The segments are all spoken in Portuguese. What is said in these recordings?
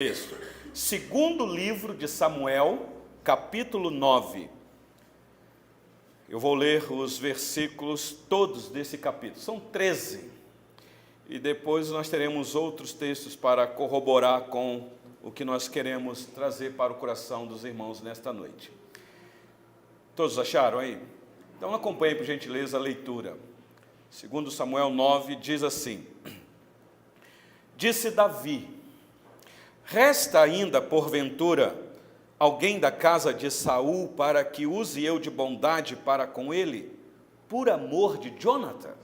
Texto. Segundo livro de Samuel, capítulo 9. Eu vou ler os versículos todos desse capítulo. São 13. E depois nós teremos outros textos para corroborar com o que nós queremos trazer para o coração dos irmãos nesta noite. Todos acharam aí? Então acompanhe, por gentileza, a leitura. Segundo Samuel 9, diz assim: Disse Davi: resta ainda, porventura, alguém da casa de Saul para que use eu de bondade para com ele, por amor de Jonatas?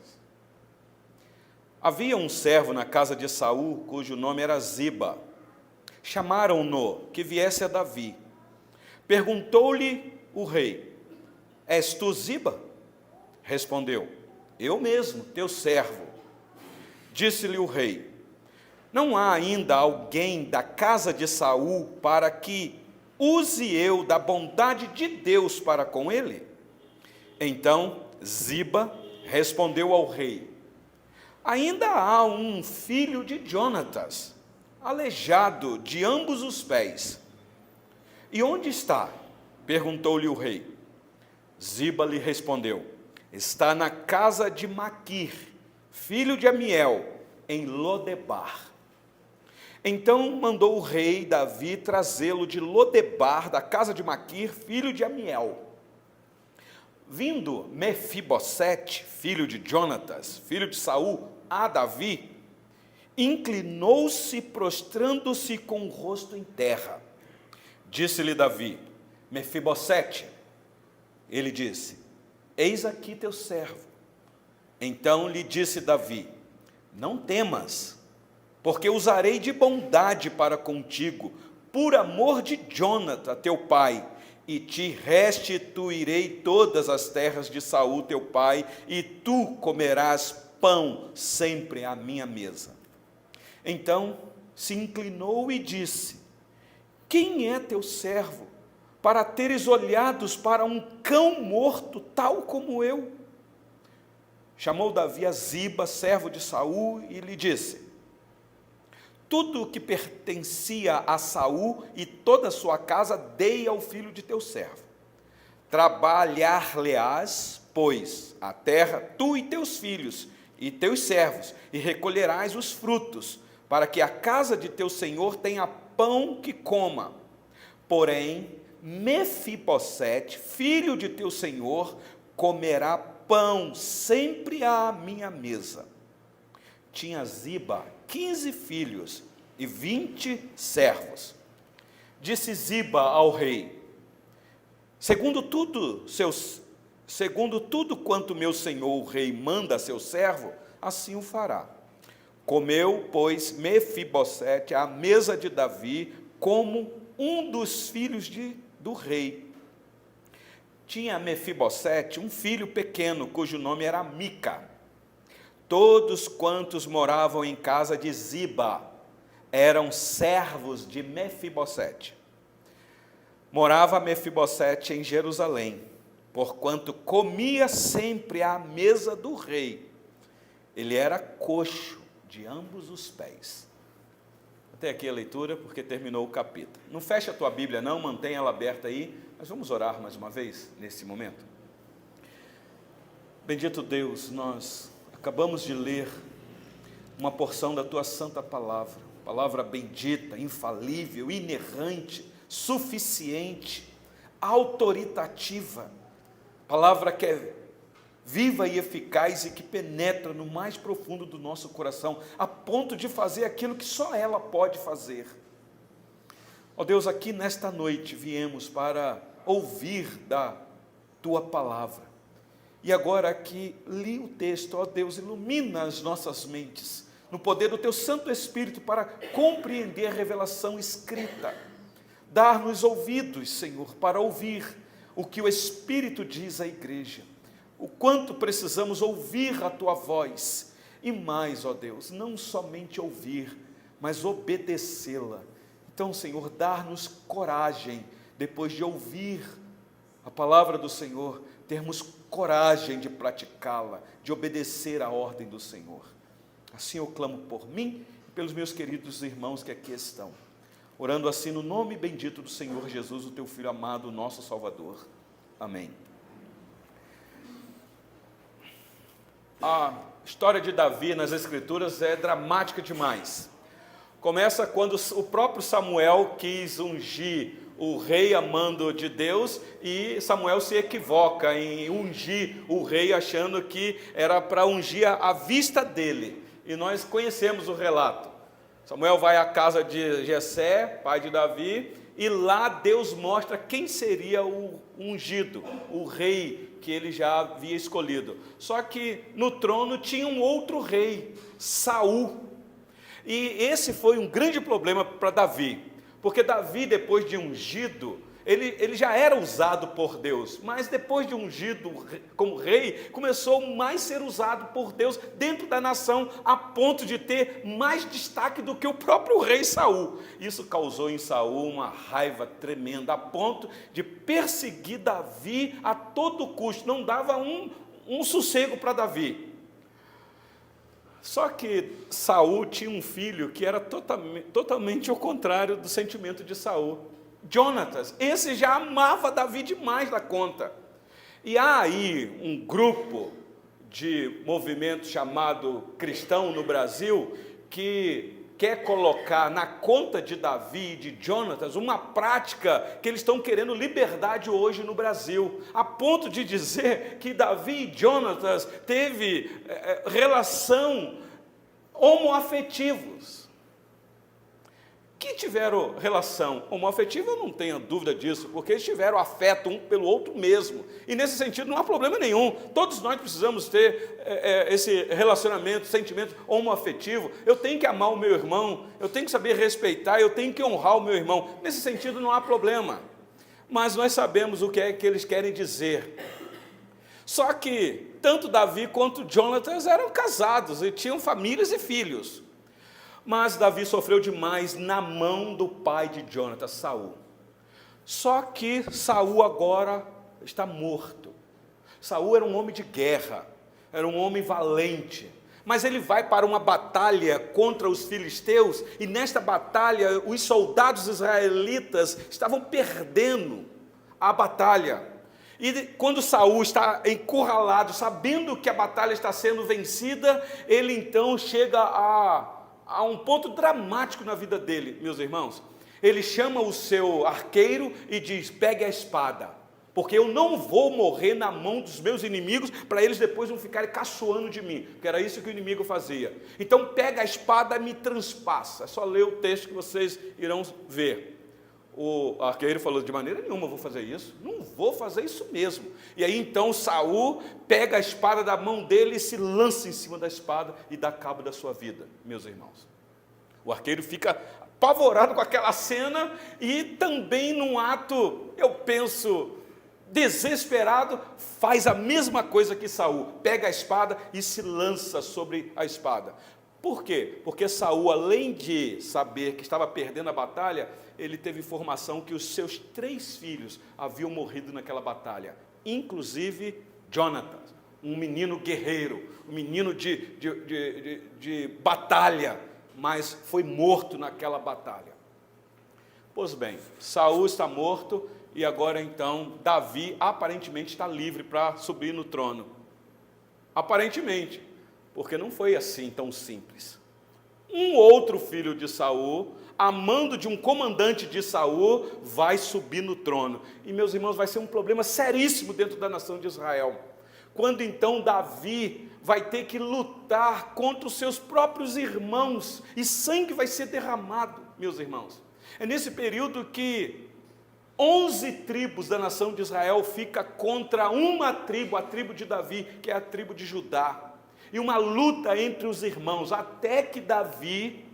Havia um servo na casa de Saul, cujo nome era Ziba. Chamaram-no que viesse a Davi. Perguntou-lhe o rei: és tu Ziba? Respondeu: eu mesmo, teu servo. Disse-lhe o rei: não há ainda alguém da casa de Saul para que use eu da bondade de Deus para com ele? Então Ziba respondeu ao rei: ainda há um filho de Jonatas, aleijado de ambos os pés. E onde está? Perguntou-lhe o rei. Ziba lhe respondeu: está na casa de Maquir, filho de Amiel, em Lodebar. Então mandou o rei Davi trazê-lo de Lodebar, da casa de Maquir, filho de Amiel. Vindo Mefibosete, filho de Jonatas, filho de Saul, a Davi, inclinou-se, prostrando-se com o rosto em terra. Disse-lhe Davi: Mefibosete. Ele disse: eis aqui teu servo. Então lhe disse Davi: não temas, porque usarei de bondade para contigo, por amor de Jonatã, teu pai, e te restituirei todas as terras de Saul, teu pai, e tu comerás pão sempre à minha mesa. Então se inclinou e disse: quem é teu servo, para teres olhados para um cão morto, tal como eu? Chamou Davi a Ziba, servo de Saul, e lhe disse: tudo o que pertencia a Saul e toda a sua casa dei ao filho de teu servo. Trabalhar-lhe-ás, pois, a terra, tu e teus filhos e teus servos, e recolherás os frutos, para que a casa de teu senhor tenha pão que coma. Porém, Mefibosete, filho de teu senhor, comerá pão sempre à minha mesa. Tinha Ziba 15 filhos e 20 servos. Disse Ziba ao rei: segundo tudo quanto meu senhor o rei manda a seu servo, assim o fará. Comeu, pois, Mefibosete à mesa de Davi, como um dos filhos do rei. Tinha Mefibosete um filho pequeno, cujo nome era Mica. Todos quantos moravam em casa de Ziba eram servos de Mefibosete. Morava Mefibosete em Jerusalém, porquanto comia sempre à mesa do rei. Ele era coxo de ambos os pés. Até aqui a leitura, porque terminou o capítulo. Não fecha a tua Bíblia não, mantenha ela aberta aí. Mas vamos orar mais uma vez, nesse momento. Bendito Deus, nós acabamos de ler uma porção da tua santa palavra, palavra bendita, infalível, inerrante, suficiente, autoritativa, palavra que é viva e eficaz e que penetra no mais profundo do nosso coração, a ponto de fazer aquilo que só ela pode fazer. Ó Deus, aqui nesta noite viemos para ouvir da tua palavra. E agora que li o texto, ó Deus, ilumina as nossas mentes, no poder do teu Santo Espírito, para compreender a revelação escrita. Dar-nos ouvidos, Senhor, para ouvir o que o Espírito diz à igreja. O quanto precisamos ouvir a tua voz. E mais, ó Deus, não somente ouvir, mas obedecê-la. Então, Senhor, dar-nos coragem, depois de ouvir a palavra do Senhor, termos coragem de praticá-la, de obedecer à ordem do Senhor. Assim eu clamo por mim e pelos meus queridos irmãos que aqui estão. orando assim no nome bendito do Senhor Jesus, o teu Filho amado, nosso Salvador. Amém. A história de Davi nas Escrituras é dramática demais. Começa quando o próprio Samuel quis ungir o rei a mando de Deus, e Samuel se equivoca em ungir o rei achando que era para ungir à vista dele. E nós conhecemos o relato. Samuel vai à casa de Jessé, pai de Davi, e lá Deus mostra quem seria o ungido, o rei que ele já havia escolhido. Só que no trono tinha um outro rei, Saul. E esse foi um grande problema para Davi, porque Davi, depois de ungido, ele já era usado por Deus, mas depois de ungido como rei, começou mais a ser usado por Deus dentro da nação, a ponto de ter mais destaque do que o próprio rei Saul. Isso causou em Saul uma raiva tremenda, a ponto de perseguir Davi a todo custo, não dava um sossego para Davi. Só que Saul tinha um filho que era totalmente ao contrário do sentimento de Saul, Jonatas. Esse já amava Davi demais da conta. E há aí um grupo de movimento chamado cristão no Brasil que quer colocar na conta de Davi e de Jonatas uma prática que eles estão querendo liberdade hoje no Brasil, a ponto de dizer que Davi e Jonatas teve relação homoafetivos. Que tiveram relação homoafetiva, eu não tenho dúvida disso, porque eles tiveram afeto um pelo outro mesmo, e nesse sentido não há problema nenhum. Todos nós precisamos ter esse relacionamento, sentimento homoafetivo. Eu tenho que amar o meu irmão, eu tenho que saber respeitar, eu tenho que honrar o meu irmão. Nesse sentido não há problema, mas nós sabemos o que é que eles querem dizer. Só que tanto Davi quanto Jonatas eram casados e tinham famílias e filhos. Mas Davi sofreu demais na mão do pai de Jonatas, Saul. Só que Saul agora está morto. Saul era um homem de guerra, era um homem valente, mas ele vai para uma batalha contra os filisteus, e nesta batalha os soldados israelitas estavam perdendo a batalha. E quando Saul está encurralado, sabendo que a batalha está sendo vencida, ele então chega a um ponto dramático na vida dele, meus irmãos. Ele chama o seu arqueiro e diz: pegue a espada, porque eu não vou morrer na mão dos meus inimigos, para eles depois não ficarem caçoando de mim, porque era isso que o inimigo fazia. Então pega a espada e me transpassa. É só ler o texto que vocês irão ver. O arqueiro falou: de maneira nenhuma eu vou fazer isso, não vou fazer isso mesmo. E aí então Saul pega a espada da mão dele e se lança em cima da espada e dá cabo da sua vida, meus irmãos. O arqueiro fica apavorado com aquela cena e também num ato, eu penso, desesperado, faz a mesma coisa que Saul, pega a espada e se lança sobre a espada. Por quê? Porque Saul, além de saber que estava perdendo a batalha, ele teve informação que os seus 3 filhos haviam morrido naquela batalha, inclusive Jonatas, um menino guerreiro, um menino de batalha, mas foi morto naquela batalha. Pois bem, Saul está morto e agora então Davi aparentemente está livre para subir no trono. Aparentemente, porque não foi assim tão simples. Um outro filho de Saul, amando de um comandante de Saul, vai subir no trono. E, meus irmãos, vai ser um problema seríssimo dentro da nação de Israel. Quando então Davi vai ter que lutar contra os seus próprios irmãos, e sangue vai ser derramado, meus irmãos. É nesse período que 11 tribos da nação de Israel fica contra uma tribo, a tribo de Davi, que é a tribo de Judá. E uma luta entre os irmãos, até que Davi,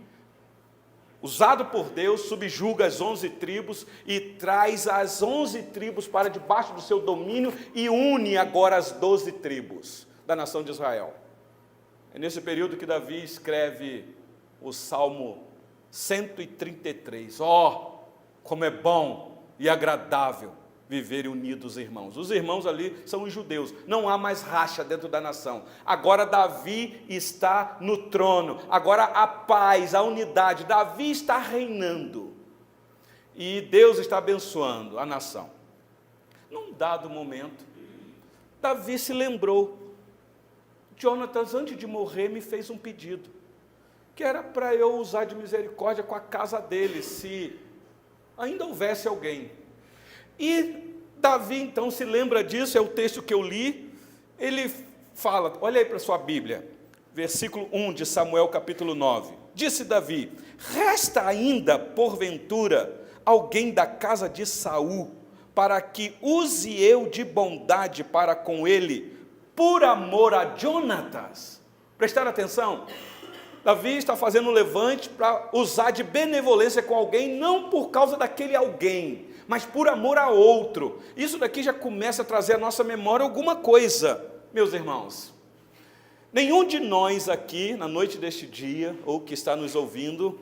usado por Deus, subjuga as 11 tribos e traz as 11 tribos para debaixo do seu domínio e une agora as 12 tribos da nação de Israel. É nesse período que Davi escreve o Salmo 133. Como é bom e agradável viverem unidos irmãos. Os irmãos ali são os judeus, não há mais racha dentro da nação. Agora Davi está no trono, agora a paz, a unidade, Davi está reinando. e Deus está abençoando a nação. Num dado momento, Davi se lembrou, Jonatas, antes de morrer, me fez um pedido, que era para eu usar de misericórdia com a casa dele, se ainda houvesse alguém. E Davi, então, se lembra disso, é o texto que eu li, ele fala, olha aí para a sua Bíblia, versículo 1 de Samuel, capítulo 9. Disse Davi, resta ainda, porventura, alguém da casa de Saul, para que use eu de bondade para com ele, por amor a Jonatas. Prestaram atenção? Davi está fazendo um levante para usar de benevolência com alguém, não por causa daquele alguém, mas por amor a outro. Isso daqui já começa a trazer à nossa memória alguma coisa, meus irmãos. Nenhum de nós aqui, na noite deste dia, ou que está nos ouvindo,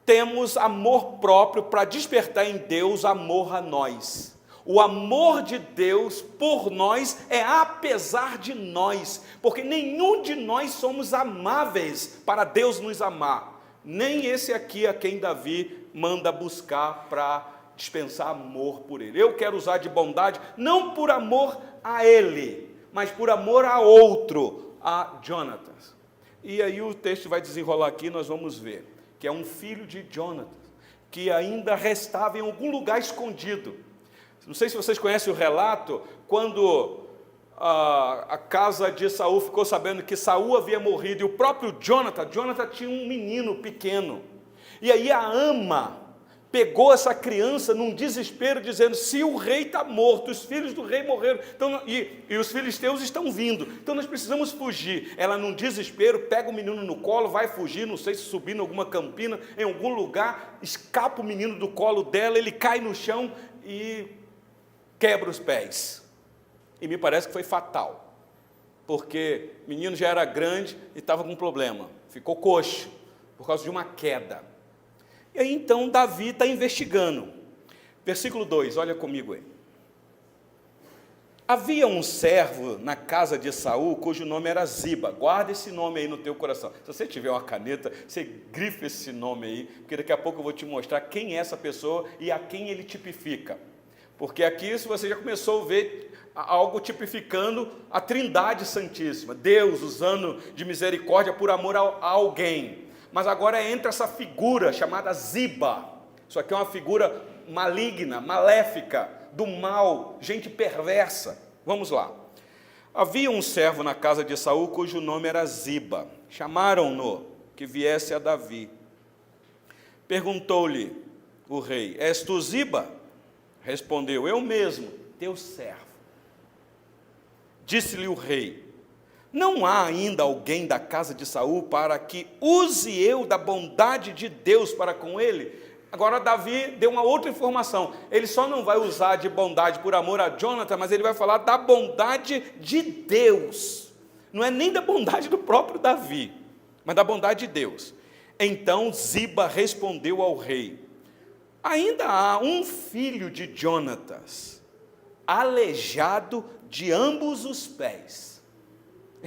temos amor próprio para despertar em Deus amor a nós. O amor de Deus por nós é apesar de nós, porque nenhum de nós somos amáveis para Deus nos amar. Nem esse aqui a quem Davi manda buscar para dispensar amor por ele. Eu quero usar de bondade, não por amor a ele, mas por amor a outro, a Jonatas. E aí o texto vai desenrolar aqui, nós vamos ver, que é um filho de Jonatas, que ainda restava em algum lugar escondido. Não sei se vocês conhecem o relato, quando a casa de Saul ficou sabendo que Saul havia morrido, e o próprio Jonatas tinha um menino pequeno, e aí a ama pegou essa criança num desespero, dizendo, se o rei está morto, os filhos do rei morreram, então, e os filisteus estão vindo, então nós precisamos fugir. Ela, num desespero, pega o menino no colo, vai fugir, não sei se subir em alguma campina, em algum lugar, escapa o menino do colo dela, ele cai no chão e quebra os pés. E me parece que foi fatal, porque o menino já era grande e estava com um problema, ficou coxo, por causa de uma queda. E aí então Davi está investigando. Versículo 2, olha comigo aí. Havia um servo na casa de Saul, cujo nome era Ziba. Guarda esse nome aí no teu coração. Se você tiver uma caneta, você grifa esse nome aí, porque daqui a pouco eu vou te mostrar quem é essa pessoa e a quem ele tipifica. Porque aqui você já começou a ver algo tipificando a Trindade Santíssima. Deus usando de misericórdia por amor a alguém. Mas agora entra essa figura chamada Ziba. Isso aqui é uma figura maligna, maléfica, do mal, gente perversa. Vamos lá. Havia um servo na casa de Saul, cujo nome era Ziba. Chamaram-no que viesse a Davi. Perguntou-lhe o rei, és tu Ziba? Respondeu, eu mesmo, teu servo. Disse-lhe o rei, não há ainda alguém da casa de Saul para que use eu da bondade de Deus para com ele? Agora Davi deu uma outra informação, ele só não vai usar de bondade por amor a Jonatas, mas ele vai falar da bondade de Deus, não é nem da bondade do próprio Davi, mas da bondade de Deus. Então Ziba respondeu ao rei, ainda há um filho de Jonatas, aleijado de ambos os pés.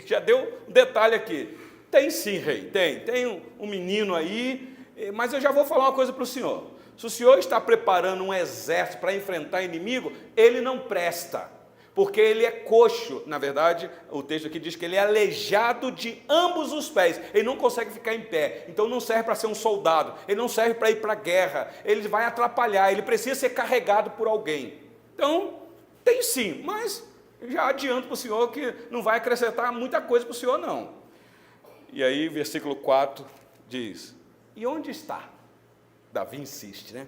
Já deu um detalhe aqui. Tem sim, rei, tem um menino aí, mas eu já vou falar uma coisa para o senhor. Se o senhor está preparando um exército para enfrentar inimigo, ele não presta, porque ele é coxo. Na verdade, o texto aqui diz que ele é aleijado de ambos os pés, ele não consegue ficar em pé, então não serve para ser um soldado, ele não serve para ir para a guerra, ele vai atrapalhar, ele precisa ser carregado por alguém. Então, tem sim, mas já adianto para o senhor que não vai acrescentar muita coisa para o senhor, não. E aí, versículo 4 diz, e onde está? Davi insiste, né?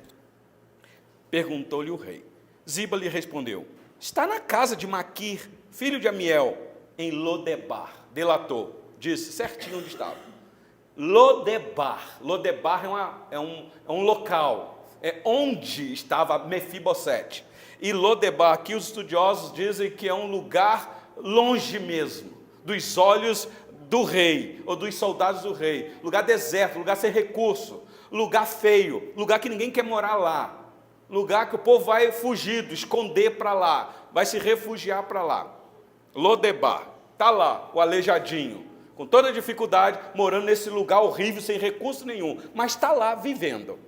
Perguntou-lhe o rei. Ziba lhe respondeu, está na casa de Maquir, filho de Amiel, em Lodebar. Delatou, disse certinho onde estava. Lodebar é um local, é onde estava Mefibosete. E Lodebar, aqui os estudiosos dizem que é um lugar longe mesmo, dos olhos do rei, ou dos soldados do rei, lugar deserto, lugar sem recurso, lugar feio, lugar que ninguém quer morar lá, lugar que o povo vai fugido, esconder para lá, vai se refugiar para lá. Lodebar, está lá o aleijadinho, com toda dificuldade, morando nesse lugar horrível, sem recurso nenhum, mas está lá vivendo.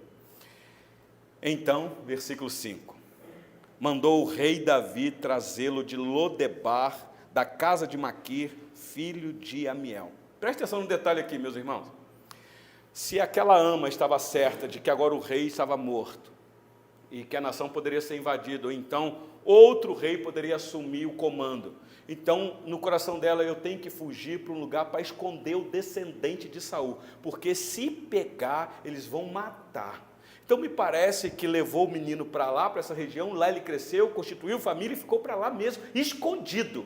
Então, versículo 5, mandou o rei Davi trazê-lo de Lodebar, da casa de Maquir, filho de Amiel. Preste atenção no detalhe aqui, meus irmãos. Se aquela ama estava certa de que agora o rei estava morto, e que a nação poderia ser invadida, ou então outro rei poderia assumir o comando, então no coração dela, eu tenho que fugir para um lugar para esconder o descendente de Saul, porque se pegar, eles vão matar. Então me parece que levou o menino para lá, para essa região, lá ele cresceu, constituiu família e ficou para lá mesmo, escondido,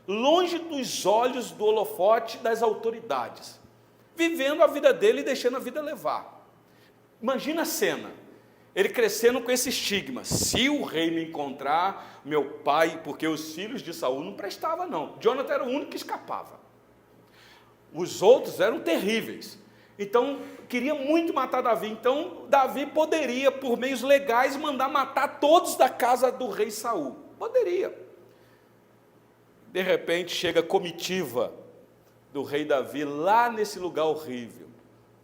longe dos olhos do holofote das autoridades, vivendo a vida dele e deixando a vida levar. Imagina a cena, ele crescendo com esse estigma: se o rei me encontrar, meu pai, porque os filhos de Saul não prestavam não, Jonathan era o único que escapava, os outros eram terríveis. Então, queria muito matar Davi. Então, Davi poderia, por meios legais, mandar matar todos da casa do rei Saul. Poderia. De repente, chega a comitiva do rei Davi lá nesse lugar horrível.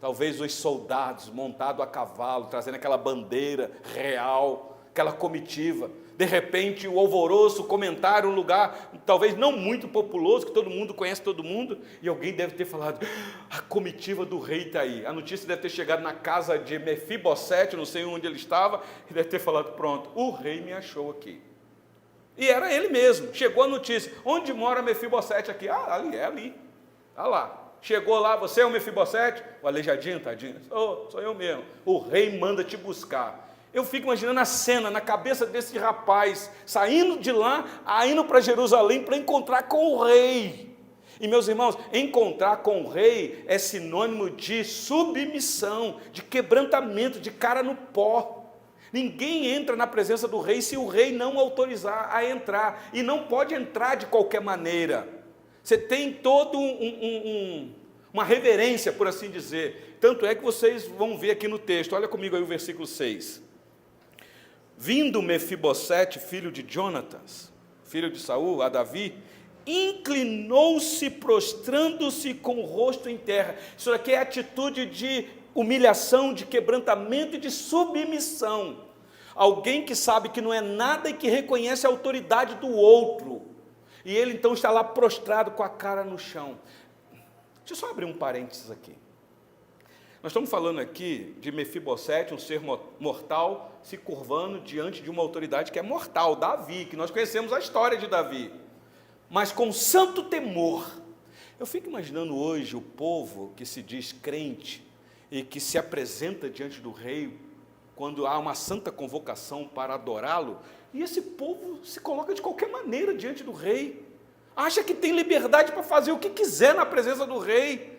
Talvez os soldados montados a cavalo, trazendo aquela bandeira real, aquela comitiva. De repente, o alvoroço, o comentário, um lugar talvez não muito populoso, que todo mundo conhece todo mundo, e alguém deve ter falado: a comitiva do rei está aí. A notícia deve ter chegado na casa de Mefibosete, não sei onde ele estava, e deve ter falado: pronto, o rei me achou aqui. E era ele mesmo. Chegou a notícia: onde mora Mefibosete aqui? Ah, ali, é ali. Está lá. Chegou lá: você é o Mefibosete? O aleijadinho, tadinho. Sou eu mesmo. O rei manda te buscar. Eu fico imaginando a cena na cabeça desse rapaz, saindo de lá, indo para Jerusalém para encontrar com o rei. E, meus irmãos, encontrar com o rei é sinônimo de submissão, de quebrantamento, de cara no pó. Ninguém entra na presença do rei se o rei não autorizar a entrar, e não pode entrar de qualquer maneira. Você tem todo uma reverência, por assim dizer. Tanto é que vocês vão ver aqui no texto, olha comigo aí o versículo 6. Vindo Mefibosete, filho de Jonatas, filho de Saul, a Davi, inclinou-se, prostrando-se com o rosto em terra. Isso aqui é atitude de humilhação, de quebrantamento e de submissão. Alguém que sabe que não é nada e que reconhece a autoridade do outro. E ele então está lá prostrado com a cara no chão. Deixa eu só abrir um parênteses aqui. Nós estamos falando aqui de Mefibosete, um ser mortal, se curvando diante de uma autoridade que é mortal, Davi, que nós conhecemos a história de Davi, mas com santo temor. Eu fico imaginando hoje o povo que se diz crente e que se apresenta diante do rei quando há uma santa convocação para adorá-lo, e esse povo se coloca de qualquer maneira diante do rei, acha que tem liberdade para fazer o que quiser na presença do rei.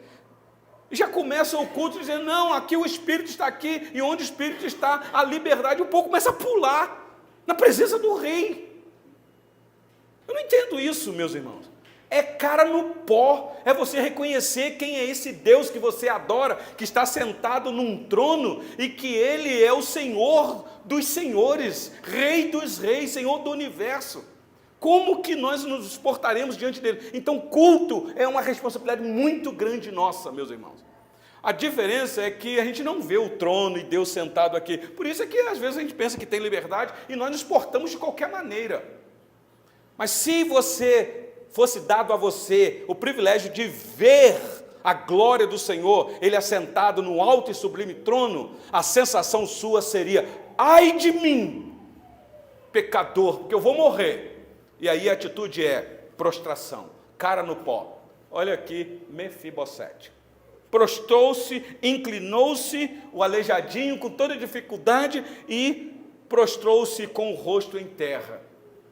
Já começa o culto dizendo: não, aqui o Espírito está aqui, e onde o Espírito está, a liberdade. O povo começa a pular na presença do rei. Eu não entendo isso, meus irmãos. É cara no pó, é você reconhecer quem é esse Deus que você adora, que está sentado num trono, e que Ele é o Senhor dos senhores, Rei dos reis, Senhor do universo. Como que nós nos portaremos diante dele? Então, culto é uma responsabilidade muito grande nossa, meus irmãos. A diferença é que a gente não vê o trono e Deus sentado aqui. Por isso é que às vezes a gente pensa que tem liberdade e nós nos portamos de qualquer maneira. Mas se fosse dado a você o privilégio de ver a glória do Senhor, Ele assentado no alto e sublime trono, a sensação sua seria: ai de mim, pecador, porque eu vou morrer. E aí a atitude é prostração, cara no pó. Olha aqui Mefibosete. Prostrou-se, inclinou-se, o aleijadinho com toda dificuldade, e prostrou-se com o rosto em terra.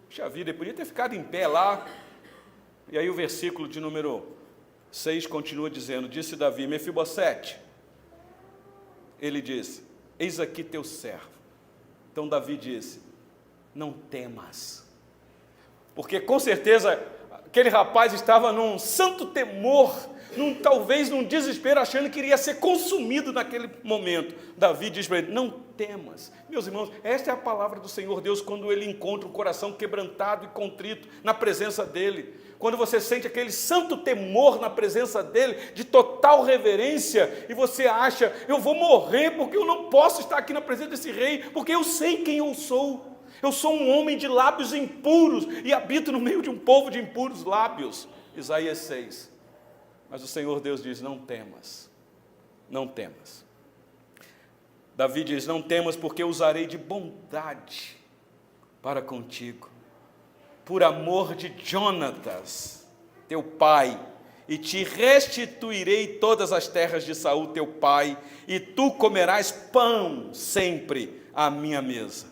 Puxa vida, ele podia ter ficado em pé lá. E aí o versículo de número 6 continua dizendo: disse Davi: Mefibosete. Ele disse: eis aqui teu servo. Então Davi disse: não temas. Porque com certeza Aquele rapaz estava num santo temor, talvez num desespero, achando que iria ser consumido naquele momento. Davi diz para ele: não temas. Meus irmãos, esta é a palavra do Senhor Deus quando Ele encontra um coração quebrantado e contrito na presença dEle. Quando você sente aquele santo temor na presença dEle, de total reverência, e você acha: eu vou morrer porque eu não posso estar aqui na presença desse rei, porque eu sei quem eu sou. Eu sou um homem de lábios impuros e habito no meio de um povo de impuros lábios. Isaías 6. Mas o Senhor Deus diz: não temas, não temas. Davi diz: não temas, porque eu usarei de bondade para contigo, por amor de Jonatas, teu pai, e te restituirei todas as terras de Saul, teu pai, e tu comerás pão sempre à minha mesa.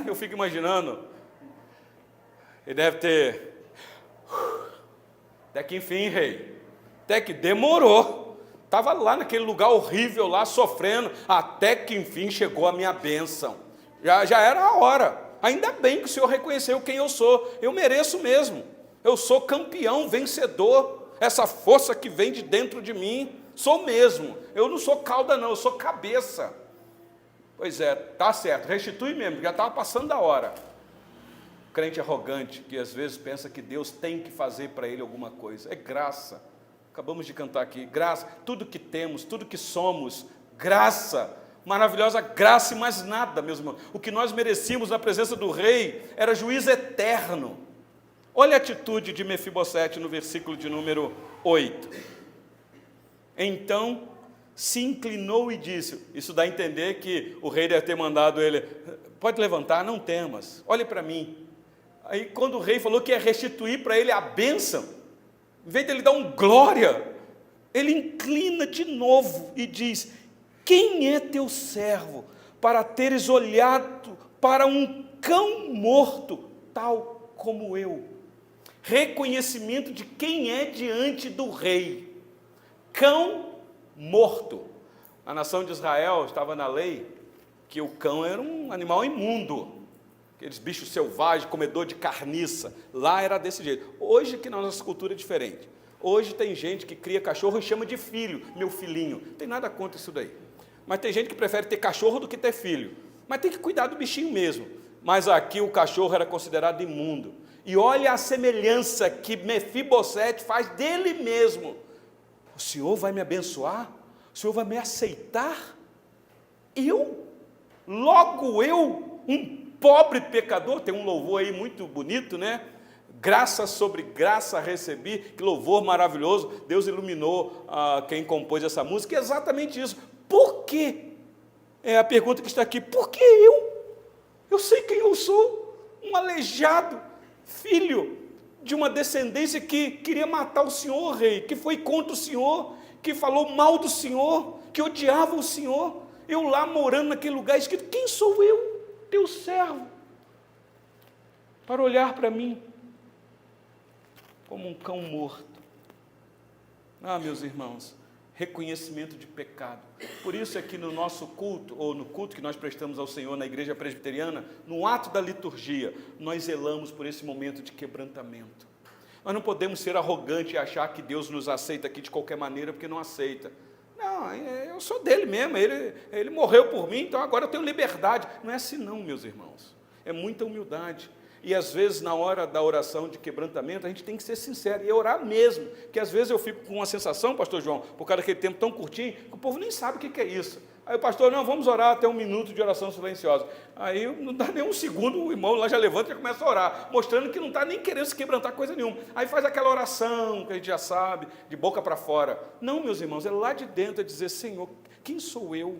Eu fico imaginando, ele deve ter... Até que enfim, rei, até que demorou, estava lá naquele lugar horrível, lá sofrendo, até que enfim chegou a minha bênção, já era a hora, ainda bem que o Senhor reconheceu quem eu sou, eu mereço mesmo, eu sou campeão, vencedor, essa força que vem de dentro de mim, sou mesmo, eu não sou cauda não, eu sou cabeça. Pois é, tá certo, restitui mesmo, já estava passando da hora. Crente arrogante, que às vezes pensa que Deus tem que fazer para ele alguma coisa, é graça, acabamos de cantar aqui, graça, tudo que temos, tudo que somos, graça, maravilhosa graça e mais nada, meus irmãos. O que nós merecíamos na presença do rei era juízo eterno. Olha a atitude de Mefibosete no versículo de número 8. Então se inclinou e disse, isso dá a entender que o rei deve ter mandado ele: pode levantar, não temas, olhe para mim. Aí quando o rei falou que ia restituir para ele a bênção, em vez de ele dar um glória, ele inclina de novo e diz: quem é teu servo para teres olhado para um cão morto, tal como eu? Reconhecimento de quem é diante do rei. Cão morto. A nação de Israel estava na lei que o cão era um animal imundo, aqueles bichos selvagens, comedor de carniça. Lá era desse jeito. Hoje que na nossa cultura é diferente. Hoje tem gente que cria cachorro e chama de filho, meu filhinho. Não tem nada contra isso daí. Mas tem gente que prefere ter cachorro do que ter filho. Mas tem que cuidar do bichinho mesmo. Mas aqui o cachorro era considerado imundo. E olha a semelhança que Mefibosete faz dele mesmo. O Senhor vai me abençoar? O Senhor vai me aceitar? Eu? Logo eu, um pobre pecador? Tem um louvor aí muito bonito, né? Graça sobre graça recebi, que louvor maravilhoso. Deus iluminou quem compôs essa música, é exatamente isso. Por quê? É a pergunta que está aqui. Por que eu? Eu sei quem eu sou, um aleijado, filho de uma descendência que queria matar o Senhor, rei, que foi contra o Senhor, que falou mal do Senhor, que odiava o Senhor. Eu lá morando naquele lugar escrito: quem sou eu, teu servo, para olhar para mim como um cão morto? Meus irmãos, reconhecimento de pecado. Por isso é que no nosso culto, ou no culto que nós prestamos ao Senhor na igreja presbiteriana, no ato da liturgia, nós zelamos por esse momento de quebrantamento. Nós não podemos ser arrogantes e achar que Deus nos aceita aqui de qualquer maneira, porque não aceita. Não, eu sou dele mesmo, ele morreu por mim, então agora eu tenho liberdade. Não é assim não, meus irmãos. É muita humildade. E às vezes na hora da oração de quebrantamento, a gente tem que ser sincero e orar mesmo, que às vezes eu fico com uma sensação, pastor João, por causa daquele tempo tão curtinho, que o povo nem sabe o que é isso. Aí o pastor: não, vamos orar até 1 minuto de oração silenciosa. Aí não dá nem um segundo, o irmão lá já levanta e já começa a orar, mostrando que não está nem querendo se quebrantar coisa nenhuma. Aí faz aquela oração que a gente já sabe, de boca para fora. Não, meus irmãos, é lá de dentro, é dizer: Senhor, quem sou eu?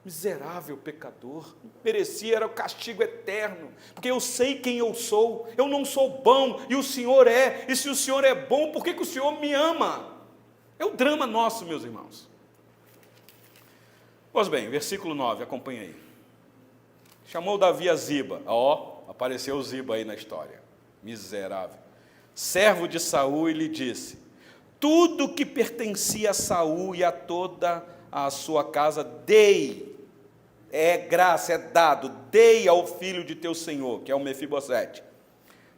Miserável pecador, merecia, era o castigo eterno, porque eu sei quem eu sou, eu não sou bom, e o Senhor é, e se o Senhor é bom, por que o Senhor me ama? É o drama nosso, meus irmãos. Pois bem, versículo 9, acompanha aí. Chamou Davi a Ziba, apareceu o Ziba aí na história, miserável, servo de Saul, e lhe disse: tudo que pertencia a Saul e a toda a sua casa, dei, é graça, é dado, dei ao filho de teu senhor, que é o Mefibosete.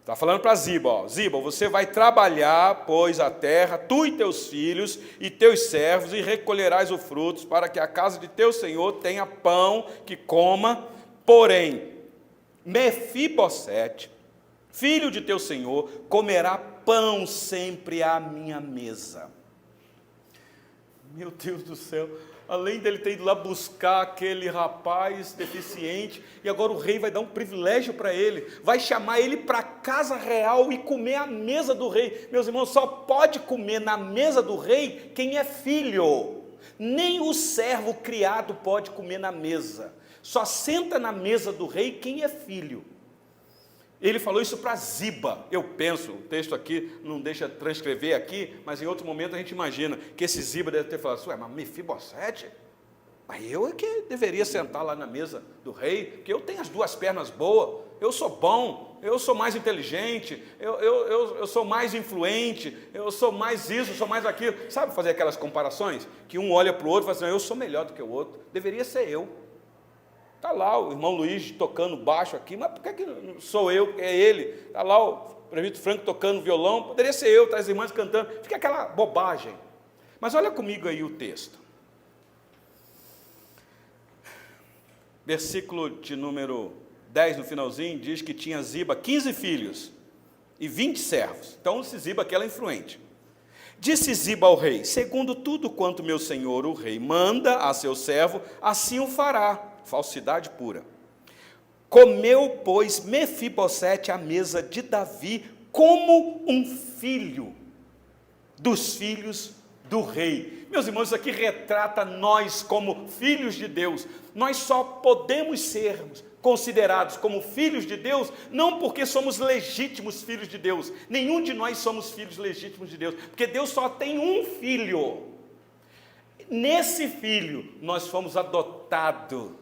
Está falando para Ziba, ó, Ziba, você vai trabalhar, pois, a terra, tu e teus filhos e teus servos, e recolherás os frutos, para que a casa de teu senhor tenha pão que coma. Porém, Mefibosete, filho de teu senhor, comerá pão sempre à minha mesa. Meu Deus do céu, além dele ter ido lá buscar aquele rapaz deficiente, e agora o rei vai dar um privilégio para ele, vai chamar ele para a casa real e comer à mesa do rei. Meus irmãos, só pode comer na mesa do rei quem é filho, nem o servo criado pode comer na mesa, só senta na mesa do rei quem é filho. Ele falou isso para Ziba. Eu penso, o texto aqui não deixa transcrever aqui, mas em outro momento a gente imagina que esse Ziba deve ter falado, ué, mas Mefibosete? Mas eu é que deveria sentar lá na mesa do rei, porque eu tenho as duas pernas boas, eu sou bom, eu sou mais inteligente, eu sou mais influente, eu sou mais isso, eu sou mais aquilo. Sabe fazer aquelas comparações? Que um olha para o outro e fala assim, eu sou melhor do que o outro, deveria ser eu. Está lá o irmão Luiz tocando baixo aqui, mas por que não sou eu, é ele? Está lá o presbítero Franco tocando violão, poderia ser eu, tá as irmãs cantando, fica aquela bobagem. Mas olha comigo aí o texto. Versículo de número 10, no finalzinho, diz que tinha Ziba 15 filhos e 20 servos. Então, esse Ziba aqui era influente. Disse Ziba ao rei, segundo tudo quanto meu senhor o rei manda a seu servo, assim o fará. Falsidade pura. Comeu, pois, Mefibosete à mesa de Davi como um filho dos filhos do rei. Meus irmãos, isso aqui retrata nós como filhos de Deus. Nós só podemos sermos considerados como filhos de Deus, não porque somos legítimos filhos de Deus. Nenhum de nós somos filhos legítimos de Deus, porque Deus só tem um filho. Nesse filho, nós fomos adotados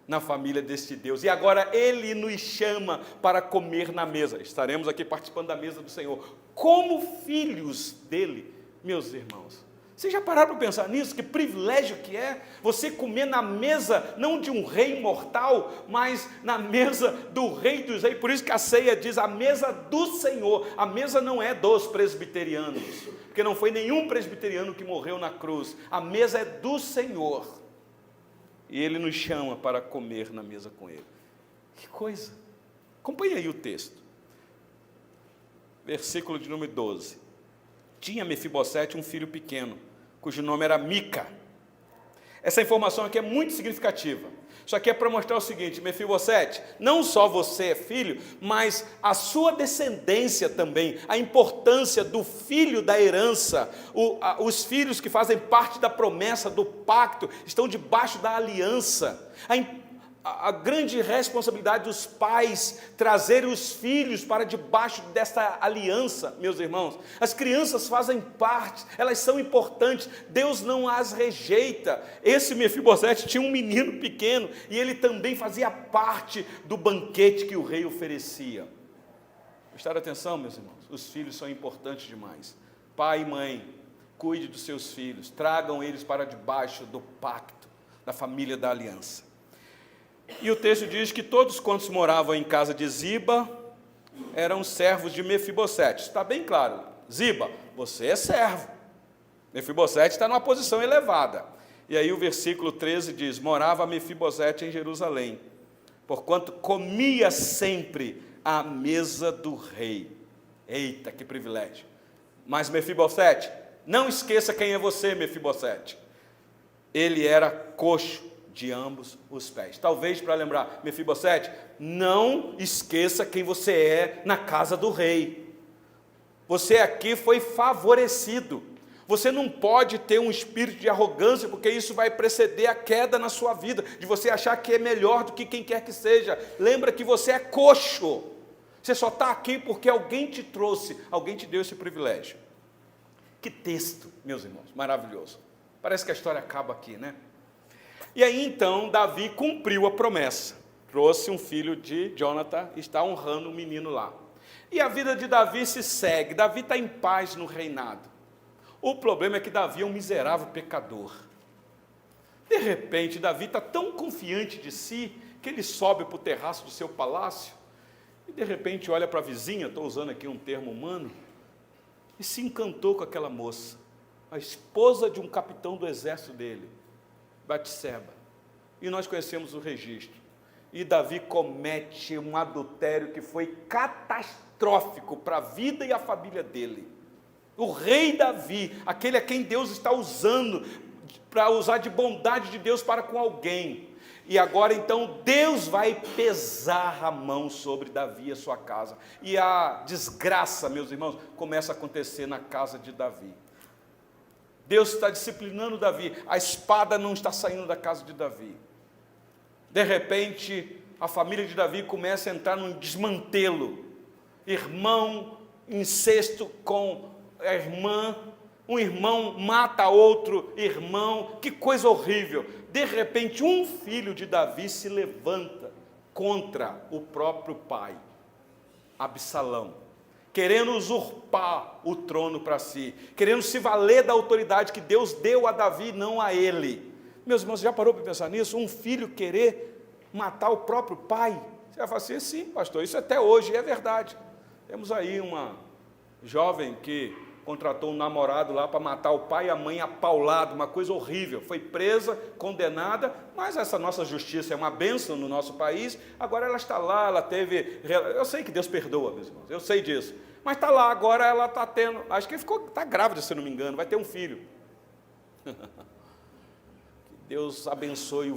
na família deste Deus, e agora Ele nos chama para comer na mesa, estaremos aqui participando da mesa do Senhor, como filhos dEle. Meus irmãos, vocês já pararam para pensar nisso? Que privilégio que é você comer na mesa, não de um rei mortal, mas na mesa do rei dos reis. Por isso que a ceia diz a mesa do Senhor. A mesa não é dos presbiterianos, porque não foi nenhum presbiteriano que morreu na cruz. A mesa é do Senhor, e Ele nos chama para comer na mesa com Ele. Que coisa! Acompanhe aí o texto, versículo de número 12. Tinha Mefibosete um filho pequeno, cujo nome era Mica. Essa informação aqui é muito significativa. Isso aqui é para mostrar o seguinte: Mefibosete, não só você é filho, mas a sua descendência também, a importância do filho da herança, os filhos que fazem parte da promessa, do pacto, estão debaixo da aliança. A grande responsabilidade dos pais trazerem os filhos para debaixo desta aliança, meus irmãos. As crianças fazem parte, elas são importantes, Deus não as rejeita. Esse Mefibosete tinha um menino pequeno e ele também fazia parte do banquete que o rei oferecia. Prestaram atenção, meus irmãos? Os filhos são importantes demais. Pai e mãe, cuide dos seus filhos, tragam eles para debaixo do pacto, da família da aliança. E o texto diz que todos quantos moravam em casa de Ziba eram servos de Mefibosete. Está bem claro, Ziba, você é servo. Mefibosete está numa posição elevada. E aí o versículo 13 diz, morava Mefibosete em Jerusalém, porquanto comia sempre à mesa do rei. Eita, que privilégio! Mas Mefibosete, não esqueça quem é você, Mefibosete. Ele era coxo de ambos os pés. Talvez para lembrar, Mefibosete, não esqueça quem você é na casa do rei. Você aqui foi favorecido. Você não pode ter um espírito de arrogância, porque isso vai preceder a queda na sua vida, de você achar que é melhor do que quem quer que seja. Lembra que você é coxo. Você só está aqui porque alguém te trouxe, alguém te deu esse privilégio. Que texto, meus irmãos, maravilhoso. Parece que a história acaba aqui, né? E aí então Davi cumpriu a promessa, trouxe um filho de Jonathan, está honrando o menino lá. E a vida de Davi se segue, Davi está em paz no reinado. O problema é que Davi é um miserável pecador. De repente Davi está tão confiante de si, que ele sobe para o terraço do seu palácio, e de repente olha para a vizinha, estou usando aqui um termo humano, e se encantou com aquela moça, a esposa de um capitão do exército dele, Batseba. E nós conhecemos o registro. E Davi comete um adultério que foi catastrófico para a vida e a família dele. O rei Davi, aquele a quem Deus está usando, para usar de bondade de Deus para com alguém. E agora então Deus vai pesar a mão sobre Davi e a sua casa. E a desgraça, meus irmãos, começa a acontecer na casa de Davi. Deus está disciplinando Davi, a espada não está saindo da casa de Davi. De repente, a família de Davi começa a entrar num desmantelo. Irmão incesto com a irmã, um irmão mata outro irmão, que coisa horrível. De repente, um filho de Davi se levanta contra o próprio pai, Absalão, querendo usurpar o trono para si, querendo se valer da autoridade que Deus deu a Davi, não a ele. Meus irmãos, já parou para pensar nisso? Um filho querer matar o próprio pai? Você vai falar assim, sim, pastor, isso até hoje é verdade. Temos aí uma jovem que contratou um namorado lá para matar o pai e a mãe apaulado, uma coisa horrível, foi presa, condenada, mas essa nossa justiça é uma bênção no nosso país, agora ela está lá, ela teve, eu sei que Deus perdoa, meus irmãos, eu sei disso, mas está lá, agora ela está tendo, acho que está grávida, se não me engano, vai ter um filho. Que Deus abençoe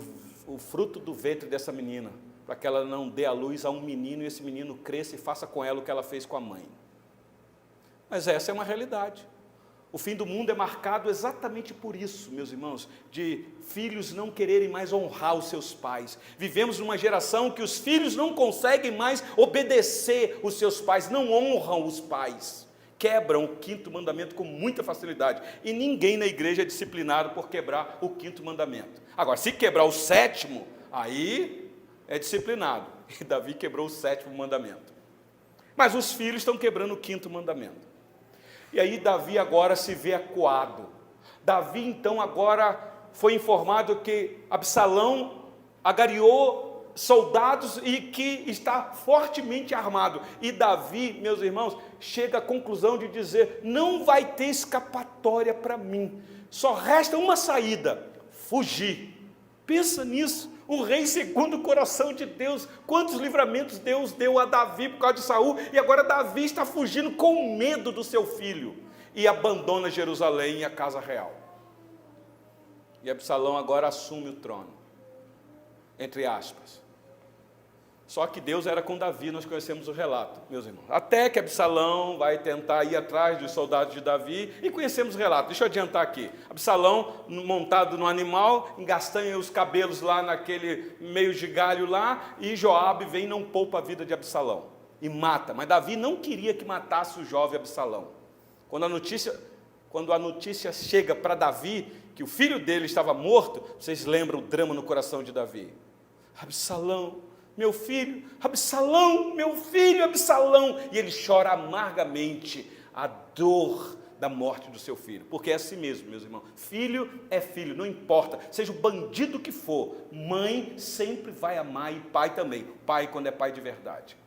o fruto do ventre dessa menina, para que ela não dê à luz a um menino, e esse menino cresça e faça com ela o que ela fez com a mãe. Mas essa é uma realidade. O fim do mundo é marcado exatamente por isso, meus irmãos, de filhos não quererem mais honrar os seus pais. Vivemos numa geração que os filhos não conseguem mais obedecer os seus pais, não honram os pais, quebram o 5º mandamento com muita facilidade, e ninguém na igreja é disciplinado por quebrar o 5º mandamento. Agora, se quebrar o 7º, aí é disciplinado, e Davi quebrou o 7º mandamento. Mas os filhos estão quebrando o 5º mandamento. E aí Davi agora se vê acuado. Davi então agora foi informado que Absalão agariou soldados e que está fortemente armado. E Davi, meus irmãos, chega à conclusão de dizer, não vai ter escapatória para mim. Só resta uma saída, fugir. Pensa nisso. O rei segundo o coração de Deus, quantos livramentos Deus deu a Davi por causa de Saul, e agora Davi está fugindo com medo do seu filho, e abandona Jerusalém e a casa real. E Absalão agora assume o trono, entre aspas. Só que Deus era com Davi, nós conhecemos o relato, meus irmãos. Até que Absalão vai tentar ir atrás dos soldados de Davi, e conhecemos o relato. Deixa eu adiantar aqui. Absalão, montado no animal, engastanha os cabelos lá naquele meio de galho lá, e Joabe vem e não poupa a vida de Absalão, e mata. Mas Davi não queria que matasse o jovem Absalão. Quando a notícia chega para Davi, que o filho dele estava morto, vocês lembram o drama no coração de Davi. Absalão, meu filho, Absalão, meu filho, Absalão. E ele chora amargamente a dor da morte do seu filho. Porque é assim mesmo, meus irmãos. Filho é filho, não importa. Seja o bandido que for, mãe sempre vai amar e pai também. Pai quando é pai de verdade.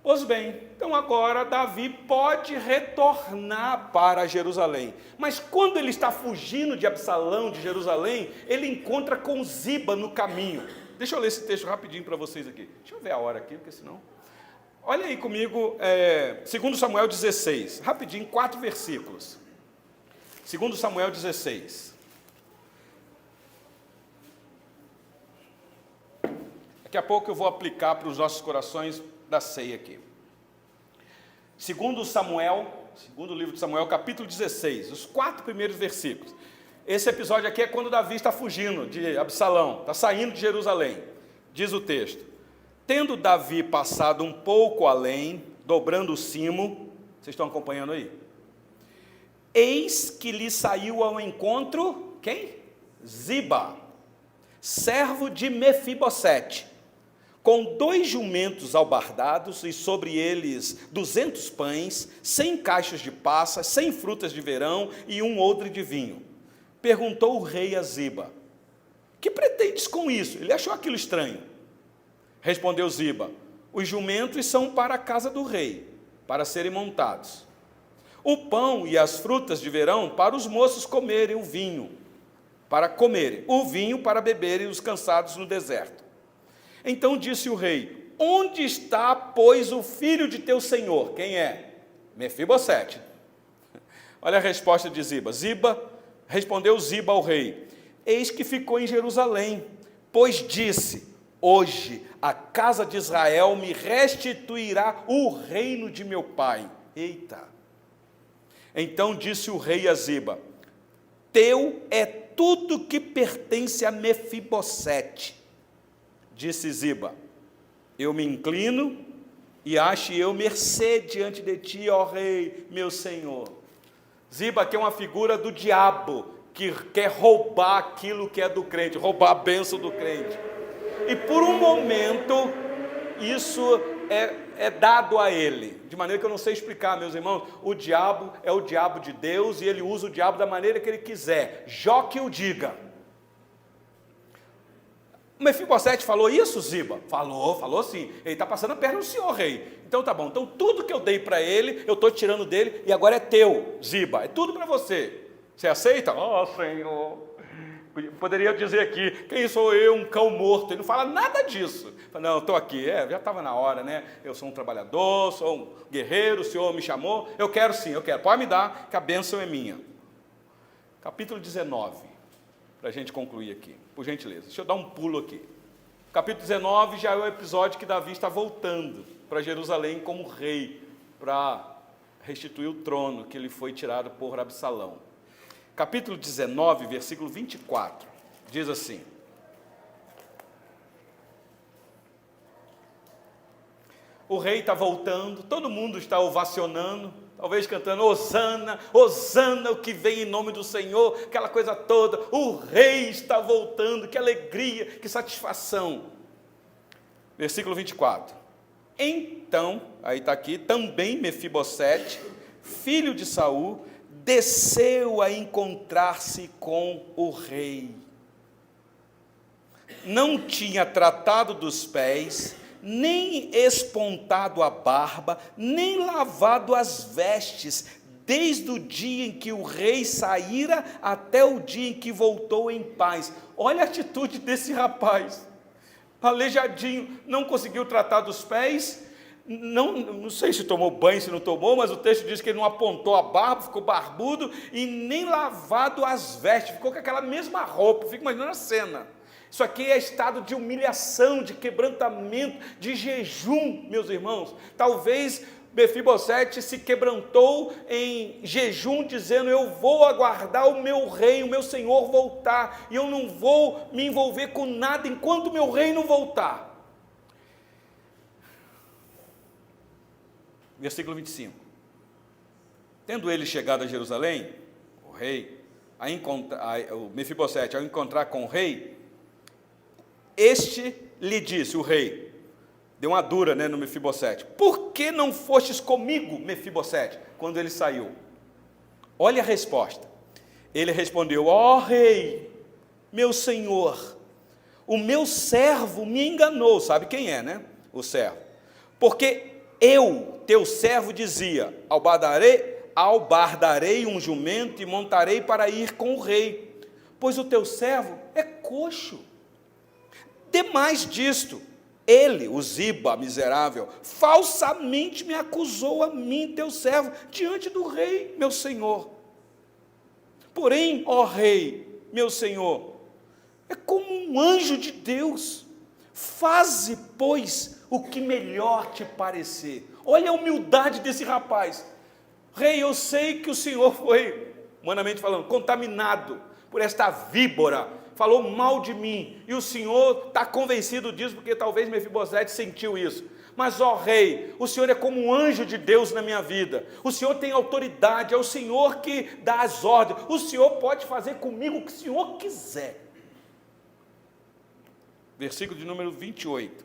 Pois bem, então agora Davi pode retornar para Jerusalém. Mas quando ele está fugindo de Absalão, de Jerusalém, ele encontra com Ziba no caminho. Deixa eu ler esse texto rapidinho para vocês aqui. Deixa eu ver a hora aqui, porque senão... Olha aí comigo, 2 Samuel 16, rapidinho, 4 versículos. 2 Samuel 16. Daqui a pouco eu vou aplicar para os nossos corações da ceia aqui. 2 Samuel, segundo livro de Samuel, capítulo 16, os 4 primeiros versículos. Esse episódio aqui é quando Davi está fugindo de Absalão, está saindo de Jerusalém. Diz o texto: tendo Davi passado um pouco além, dobrando o cimo, vocês estão acompanhando aí? Eis que lhe saiu ao encontro, quem? Ziba, servo de Mefibosete, com 2 jumentos albardados e sobre eles 200 pães, 100 caixas de passas, 100 frutas de verão e um odre de vinho. Perguntou o rei a Ziba: que pretendes com isso? Ele achou aquilo estranho. Respondeu Ziba: Os jumentos são para a casa do rei, para serem montados. O pão e as frutas de verão para os moços comerem o vinho, para comerem, o vinho para beberem os cansados no deserto. Então disse o rei: onde está, pois, o filho de teu senhor? Quem é? Mefibosete. Olha a resposta de Ziba. Respondeu Ziba ao rei: eis que ficou em Jerusalém, pois disse: hoje a casa de Israel me restituirá o reino de meu pai. Eita! Então disse o rei a Ziba: teu é tudo que pertence a Mefibosete. Disse Ziba: eu me inclino e ache eu mercê diante de ti, ó rei, meu senhor. Ziba aqui é uma figura do diabo, que quer roubar aquilo que é do crente, roubar a bênção do crente. E por um momento, isso é dado a ele, de maneira que eu não sei explicar, meus irmãos. O diabo é o diabo de Deus, e ele usa o diabo da maneira que ele quiser. Jó que o diga. O Mefibosete falou isso, Ziba? Falou sim. Ele está passando a perna no senhor, rei. Então tá bom, então tudo que eu dei para ele, eu estou tirando dele, e agora é teu, Ziba, é tudo para você. Você aceita? Ó, Senhor. Poderia dizer aqui: quem sou eu, um cão morto? Ele não fala nada disso. Fala: não, estou aqui, já estava na hora, né? Eu sou um trabalhador, sou um guerreiro, o Senhor me chamou, eu quero sim, eu quero, pode me dar, que a bênção é minha. Capítulo 19, para a gente concluir aqui, por gentileza. Deixa eu dar um pulo aqui. Capítulo 19 já é o episódio que Davi está voltando para Jerusalém como rei, para restituir o trono que lhe foi tirado por Absalão. Capítulo 19, versículo 24, diz assim: o rei está voltando, todo mundo está ovacionando, talvez cantando: Hosana, Hosana, o que vem em nome do Senhor, aquela coisa toda. O rei está voltando, que alegria, que satisfação. Versículo 24. Então, aí está aqui, também Mefibosete, filho de Saul, desceu a encontrar-se com o rei. Não tinha tratado dos pés, nem espontado a barba, nem lavado as vestes, desde o dia em que o rei saíra até o dia em que voltou em paz. Olha a atitude desse rapaz, aleijadinho, não conseguiu tratar dos pés, não sei se tomou banho, se não tomou, mas o texto diz que ele não apontou a barba, ficou barbudo, e nem lavado as vestes, ficou com aquela mesma roupa. Fica imaginando a cena. Isso aqui é estado de humilhação, de quebrantamento, de jejum, meus irmãos. Talvez Mefibosete se quebrantou em jejum, dizendo: eu vou aguardar o meu rei, o meu senhor voltar, e eu não vou me envolver com nada enquanto o meu rei não voltar. Versículo 25. Tendo ele chegado a Jerusalém, o rei, o Mefibosete, ao encontrar com o rei, este lhe disse, o rei, deu uma dura, no Mefibosete: por que não fostes comigo, Mefibosete, quando ele saiu? Olha a resposta. Ele respondeu: ó rei, meu senhor, o meu servo me enganou. Sabe quem é, né? O servo. Porque eu, teu servo, dizia: albardarei um jumento e montarei para ir com o rei, pois o teu servo é coxo. Demais disto, ele, o Ziba, miserável, falsamente me acusou a mim, teu servo, diante do rei, meu senhor. Porém, ó rei, meu senhor, é como um anjo de Deus. Faze, pois, o que melhor te parecer. Olha a humildade desse rapaz. Rei, eu sei que o senhor foi, humanamente falando, contaminado por esta víbora, falou mal de mim, e o senhor está convencido disso, porque talvez Mefibosete sentiu isso. Mas, ó rei, o senhor é como um anjo de Deus na minha vida. O senhor tem autoridade, é o senhor que dá as ordens. O senhor pode fazer comigo o que o senhor quiser. Versículo de número 28.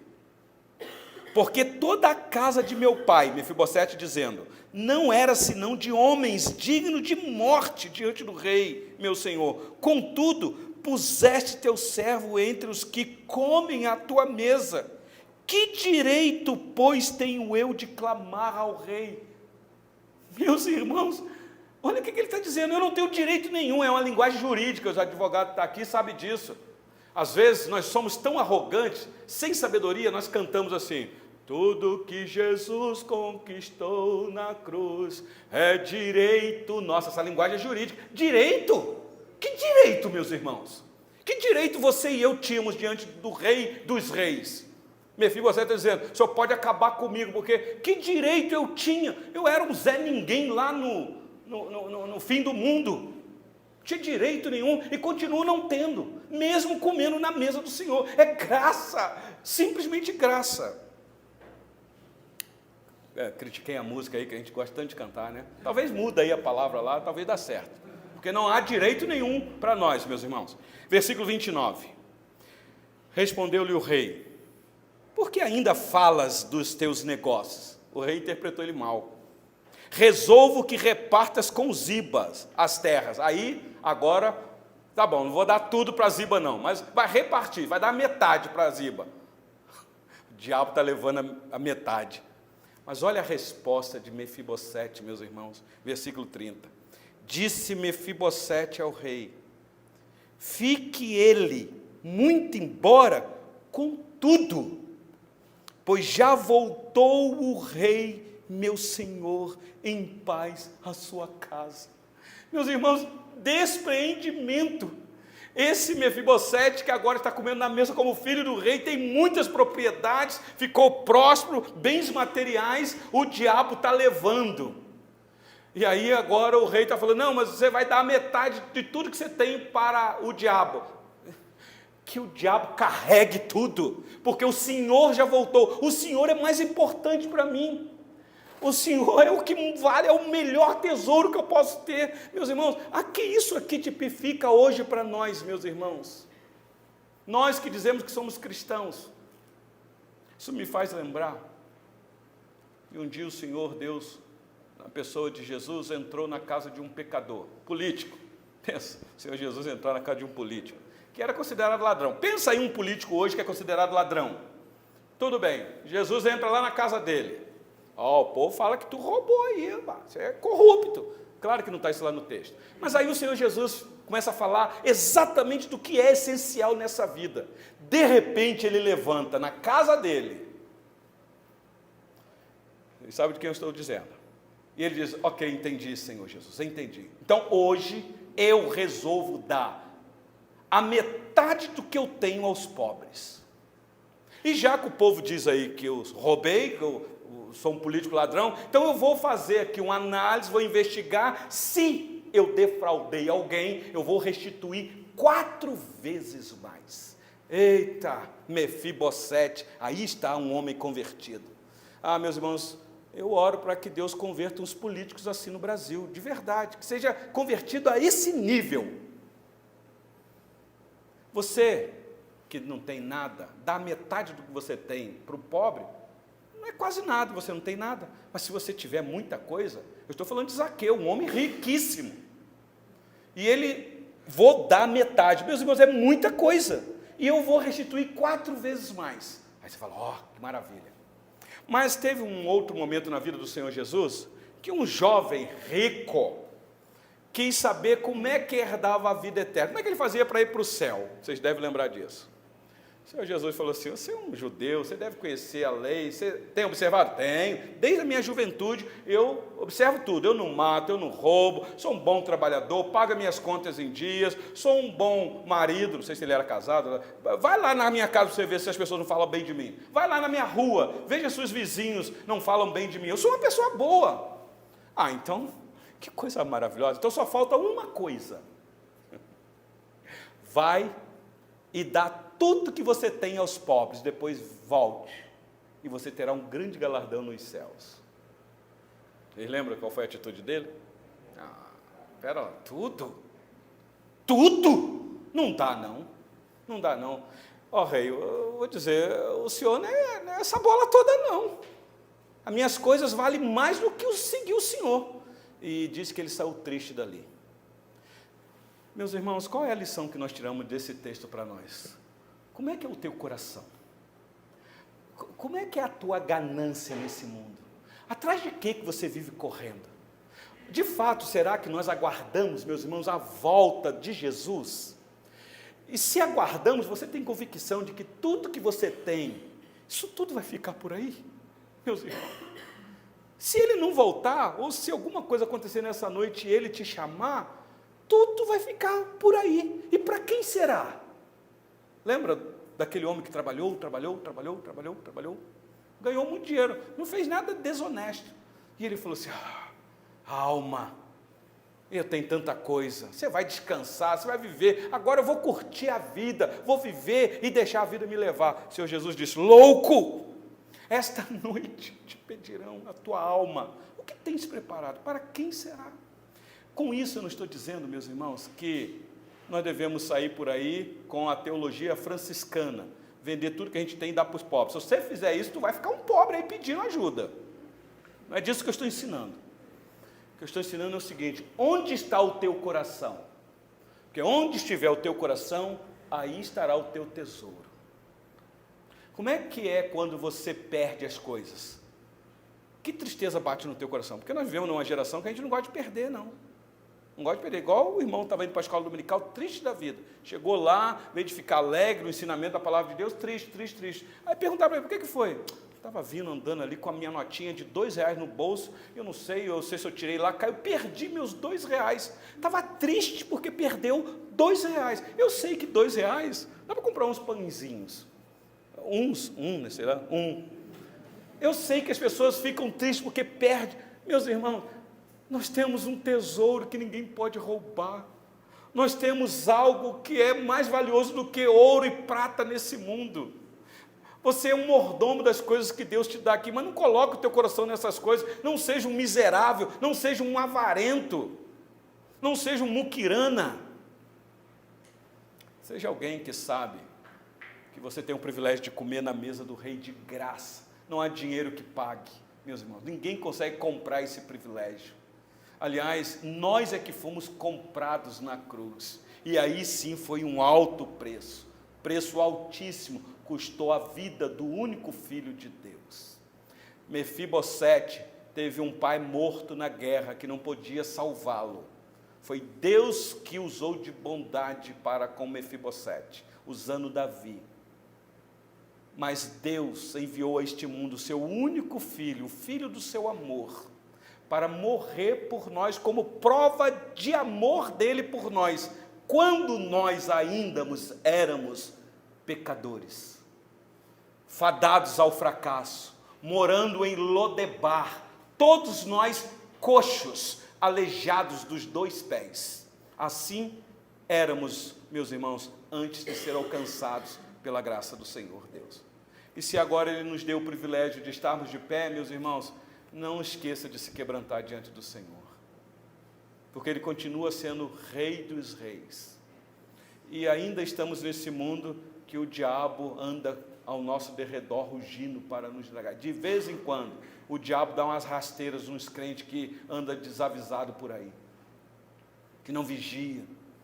Porque toda a casa de meu pai, Mefibosete dizendo, não era senão de homens dignos de morte diante do rei, meu senhor. Contudo, puseste teu servo entre os que comem à tua mesa. Que direito, pois, tenho eu de clamar ao rei? Meus irmãos, olha o que ele está dizendo, eu não tenho direito nenhum, é uma linguagem jurídica, os advogados estão aqui, sabem disso. Às vezes nós somos tão arrogantes, sem sabedoria, nós cantamos assim: tudo que Jesus conquistou na cruz é direito nosso. Essa linguagem é jurídica. Direito? Que direito, meus irmãos? Que direito você e eu tínhamos diante do rei dos reis? Mefibosete está dizendo, o senhor pode acabar comigo, porque que direito eu tinha? Eu era um Zé Ninguém lá no fim do mundo. Não tinha direito nenhum e continuo não tendo, mesmo comendo na mesa do Senhor. É graça, simplesmente graça. Critiquei a música aí, que a gente gosta tanto de cantar, né? Talvez muda aí a palavra lá, talvez dá certo. Porque não há direito nenhum para nós, meus irmãos. Versículo 29. Respondeu-lhe o rei: por que ainda falas dos teus negócios? O rei interpretou ele mal. Resolvo que repartas com Ziba as terras. Aí, agora, tá bom, não vou dar tudo para Ziba não, mas vai repartir, vai dar metade para Ziba. O diabo está levando a metade. Mas olha a resposta de Mefibosete, meus irmãos, versículo 30. Disse Mefibosete ao rei: fique ele muito embora com tudo, pois já voltou o rei, meu senhor, em paz à sua casa. Meus irmãos, despreendimento. Esse Mefibosete, que agora está comendo na mesa como filho do rei, tem muitas propriedades, ficou próspero, bens materiais, o diabo está levando. E aí agora o rei está falando, não, mas você vai dar metade de tudo que você tem para o diabo. Que o diabo carregue tudo, porque o Senhor já voltou. O Senhor é mais importante para mim. O Senhor é o que vale, é o melhor tesouro que eu posso ter. Meus irmãos, a que isso aqui tipifica hoje para nós, meus irmãos? Nós que dizemos que somos cristãos. Isso me faz lembrar que um dia o Senhor Deus, na pessoa de Jesus, entrou na casa de um pecador, político. Pensa, o Senhor Jesus entrou na casa de um político, que era considerado ladrão. Pensa aí um político hoje que é considerado ladrão. Tudo bem, Jesus entra lá na casa dele. O povo fala que tu roubou aí, você é corrupto. Claro que não está isso lá no texto. Mas aí o Senhor Jesus começa a falar exatamente do que é essencial nessa vida. De repente ele levanta na casa dele. Ele sabe de quem eu estou dizendo. E ele diz, ok, entendi, Senhor Jesus, entendi. Então hoje eu resolvo dar a metade do que eu tenho aos pobres. E já que o povo diz aí que eu roubei, que eu sou um político ladrão, então eu vou fazer aqui uma análise, vou investigar, se eu defraudei alguém, eu vou restituir 4 vezes mais. Eita, Mefibosete, aí está um homem convertido. Meus irmãos, eu oro para que Deus converta uns políticos assim no Brasil, de verdade, que seja convertido a esse nível. Você que não tem nada, dá metade do que você tem para o pobre, não é quase nada, você não tem nada. Mas se você tiver muita coisa, eu estou falando de Zaqueu, um homem riquíssimo. E ele, vou dar metade. Meus irmãos, é muita coisa. E eu vou restituir 4 vezes mais. Aí você fala, que maravilha. Mas teve um outro momento na vida do Senhor Jesus, que um jovem rico quis saber como é que herdava a vida eterna. Como é que ele fazia para ir para o céu? Vocês devem lembrar disso. O Senhor Jesus falou assim, você é um judeu, você deve conhecer a lei, você tem observado? Tenho, desde a minha juventude eu observo tudo, eu não mato, eu não roubo, sou um bom trabalhador, pago minhas contas em dias, sou um bom marido, não sei se ele era casado, vai lá na minha casa para você ver se as pessoas não falam bem de mim, vai lá na minha rua, veja se os vizinhos não falam bem de mim, eu sou uma pessoa boa. Então, que coisa maravilhosa, então só falta uma coisa, vai e dá tudo que você tem aos pobres, depois volte, e você terá um grande galardão nos céus. Vocês lembram qual foi a atitude dele? Espera lá, tudo? Tudo? Não dá não, não dá não. Rei, eu vou dizer, o senhor não é essa bola toda não. As minhas coisas valem mais do que seguir o senhor. E disse que ele saiu triste dali. Meus irmãos, qual é a lição que nós tiramos desse texto para nós? Como é que é o teu coração? Como é que é a tua ganância nesse mundo? Atrás de que você vive correndo? De fato, será que nós aguardamos, meus irmãos, a volta de Jesus? E se aguardamos, você tem convicção de que tudo que você tem, isso tudo vai ficar por aí? Meus irmãos, se ele não voltar, ou se alguma coisa acontecer nessa noite e ele te chamar, tudo vai ficar por aí. E para quem será? Lembra daquele homem que trabalhou, ganhou muito dinheiro, não fez nada desonesto. E ele falou assim: alma, eu tenho tanta coisa, você vai descansar, você vai viver, agora eu vou curtir a vida, vou viver e deixar a vida me levar. O Senhor Jesus disse: louco, esta noite te pedirão a tua alma, o que tens preparado? Para quem será? Com isso eu não estou dizendo, meus irmãos, que nós devemos sair por aí com a teologia franciscana, vender tudo que a gente tem e dar para os pobres. Se você fizer isso, tu vai ficar um pobre aí pedindo ajuda. Não é disso que eu estou ensinando. O que eu estou ensinando é o seguinte: onde está o teu coração? Porque onde estiver o teu coração, aí estará o teu tesouro. Como é que é quando você perde as coisas? Que tristeza bate no teu coração? Porque nós vivemos numa geração que a gente não gosta de perder, não. Não gosta de perder. Igual o irmão estava indo para a escola dominical, triste da vida. Chegou lá, veio de ficar alegre, o ensinamento da palavra de Deus, triste. Aí perguntaram para ele: por que foi? Estava vindo, andando ali com a minha notinha de R$2 no bolso, eu sei se eu tirei lá, caiu, perdi meus R$2. Estava triste porque perdeu R$2. Eu sei que R$2 dá para comprar uns pãezinhos. Sei lá. Eu sei que as pessoas ficam tristes porque perdem. Meus irmãos, nós temos um tesouro que ninguém pode roubar. Nós temos algo que é mais valioso do que ouro e prata nesse mundo. Você é um mordomo das coisas que Deus te dá aqui, mas não coloque o teu coração nessas coisas. Não seja um miserável, não seja um avarento, não seja um muquirana. Seja alguém que sabe que você tem o privilégio de comer na mesa do rei de graça. Não há dinheiro que pague, meus irmãos. Ninguém consegue comprar esse privilégio. Aliás, nós é que fomos comprados na cruz. E aí sim foi um alto preço. Preço altíssimo. Custou a vida do único filho de Deus. Mefibosete teve um pai morto na guerra que não podia salvá-lo. Foi Deus que usou de bondade para com Mefibosete, usando Davi. Mas Deus enviou a este mundo o seu único filho, o filho do seu amor, para morrer por nós como prova de amor dele por nós, quando nós ainda éramos pecadores, fadados ao fracasso, morando em Lodebar, todos nós coxos, aleijados dos 2 pés. Assim éramos, meus irmãos, antes de ser alcançados pela graça do Senhor Deus. E se agora Ele nos deu o privilégio de estarmos de pé, meus irmãos, não esqueça de se quebrantar diante do Senhor, porque Ele continua sendo Rei dos Reis. E ainda estamos nesse mundo que o diabo anda ao nosso derredor rugindo para nos dragar. De vez em quando, o diabo dá umas rasteiras nos crentes que anda desavisado por aí, que não vigia,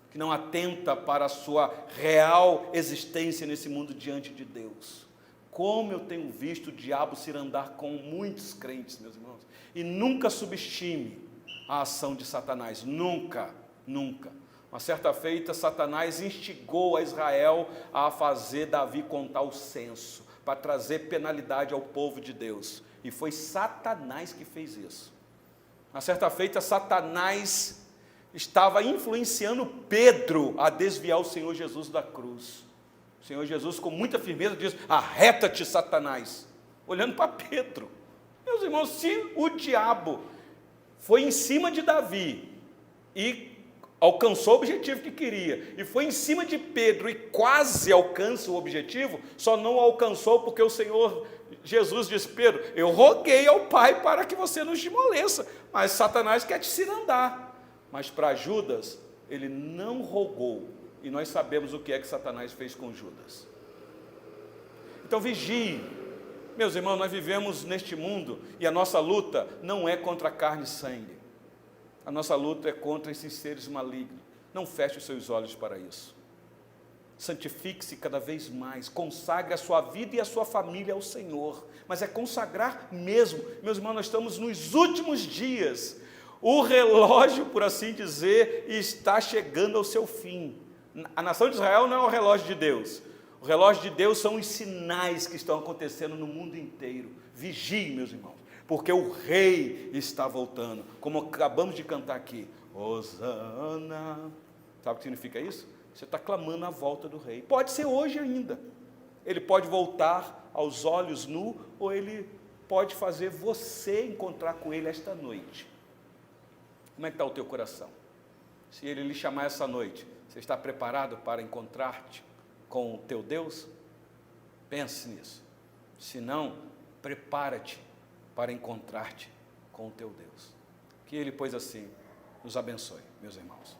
que não atenta para a sua real existência nesse mundo diante de Deus. Como eu tenho visto o diabo se andar com muitos crentes, meus irmãos, e nunca subestime a ação de Satanás, nunca. Uma certa feita, Satanás instigou a Israel a fazer Davi contar o censo, para trazer penalidade ao povo de Deus, e foi Satanás que fez isso. Uma certa feita, Satanás estava influenciando Pedro a desviar o Senhor Jesus da cruz. O Senhor Jesus, com muita firmeza, diz: arreta-te, Satanás, olhando para Pedro. Meus irmãos, se o diabo foi em cima de Davi e alcançou o objetivo que queria, e foi em cima de Pedro e quase alcança o objetivo, só não alcançou porque o Senhor Jesus disse: Pedro, eu roguei ao Pai para que você nos demoleça, mas Satanás quer te cirandar. Mas para Judas, ele não rogou, e nós sabemos o que é que Satanás fez com Judas. Então vigie, meus irmãos, nós vivemos neste mundo, e a nossa luta não é contra carne e sangue, a nossa luta é contra esses seres malignos. Não feche os seus olhos para isso. santifique-se cada vez mais, consagre a sua vida e a sua família ao Senhor, mas é consagrar mesmo. Meus irmãos, nós estamos nos últimos dias, o relógio, por assim dizer, está chegando ao seu fim. A nação de Israel não é o relógio de Deus, o relógio de Deus são os sinais que estão acontecendo no mundo inteiro. Vigie, meus irmãos, porque o rei está voltando, como acabamos de cantar aqui, Hosana. Sabe o que significa isso? Você está clamando a volta do rei. Pode ser hoje ainda. Ele pode voltar aos olhos nus, ou ele pode fazer você encontrar com ele esta noite. Como é que está o teu coração? Se ele lhe chamar essa noite, você está preparado para encontrar-te com o teu Deus? Pense nisso. Se não, prepara-te para encontrar-te com o teu Deus. Que ele, pois assim, nos abençoe, meus irmãos.